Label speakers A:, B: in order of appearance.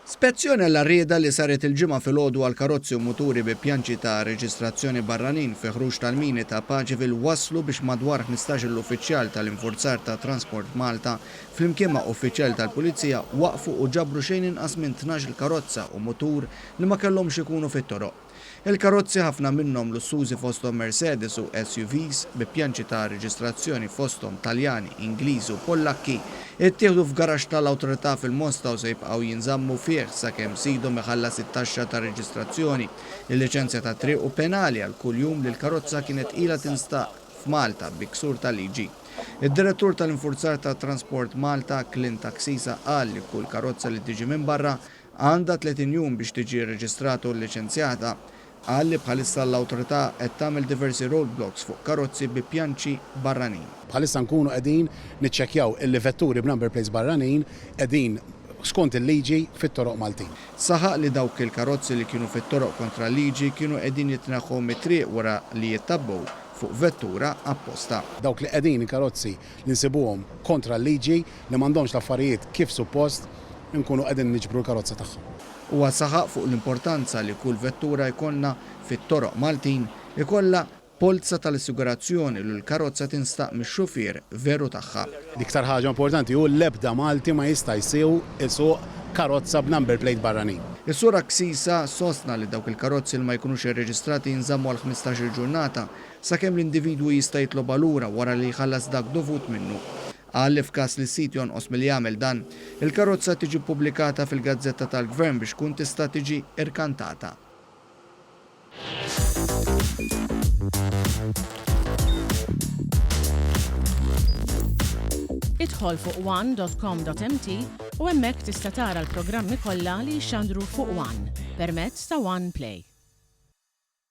A: Spezzjoni għall-arrieda li saret il-ġimgħa filgħodu għal karozzi u muturi bi pjanċi ta' reġistrazzjoni barranin fi ħruġ tal-mini ta' Paċivil waslu biex madwar 15 l-uffiċjal tal-infurzar ta' Transport Malta flimkien ma' uffiċjal tal-Pulizija waqfu u ġabru xejn inqas minn 12 karozza u mutur li ma kellhomx ikunu fit-toroq. Il-karozzi ħafna minnhom lussużi fosthom Mercedes u SUVs bi pjanċi ta' reġistrazzjoni fosthom Taljani, Ingliżi u Pollakki ittieħdu f'garaxx tal-awtorità fil-Mosta u se jibqgħu jinżammu fih sakemm sidhom iħallas it-taxxa ta' reġistrazzjoni, il-liċenzja ta' triq u penali għal kull jum li l-karozza kienet ilha tinstaq f'Malta bi ksur tal-liġi. Id-direttur tal-infurzar ta' Transport Malta, Clint Taxisa, qal li kull karozza li tiġi minn barra għandha 30 jum biex tiġi reġistrata u liċenzjata. Qal li bħalissa l-awtorità qed tagħmel diversi roadblocks fuq karozzi bi pjanċi barranin.
B: Bħalissa nkunu qegħdin niċċekkjaw il-vetturi b'number plates barranin qegħdin skont il-liġi fit-toroq Maltin.
A: Saħaq li dawk il-karozzi li kienu fit-toroq kontra l-liġi kienu qegħdin jitneħħu mit-triq wara li jittabbu fuq vettura apposta.
B: Dawk li qegħdin karozzi li nsibuhom kontra l-liġi li m'għandhomx l-affarijiet kif suppost nkunu qegħdin niġbru l-karozza tagħhom.
A: Huwa saħaq fuq l-importanza li kull vettura jkollna fit-toroq Maltin ikollha polza tal-assigurazzjoni li l-karozza tinstaq mix-xufier veru tagħha.
B: L-iktar ħaġa importanti hu l-ebda Malti ma jista' jsuq karozza b'number plate barranin.
A: Is-Sur Taxisa sostna li dawk il-karozzi li ma jkunux irreġistrati jinżammu għal 15 ġurnata sakemm l-individwu jista' jitlob lura wara li jħallas dak dovut minnu. Qal li f'każ li s-sit jonqos milli jagħmel dan, il-karozza tiġi ppubblikata fil-Gazzetta tal-Gvern biex tkun tista' tiġi irkantata.
C: Idħol fuq one.com.mt u hemmhekk tista' tara l-programmi kollha li jxandru fuq One permezz ta' One Play.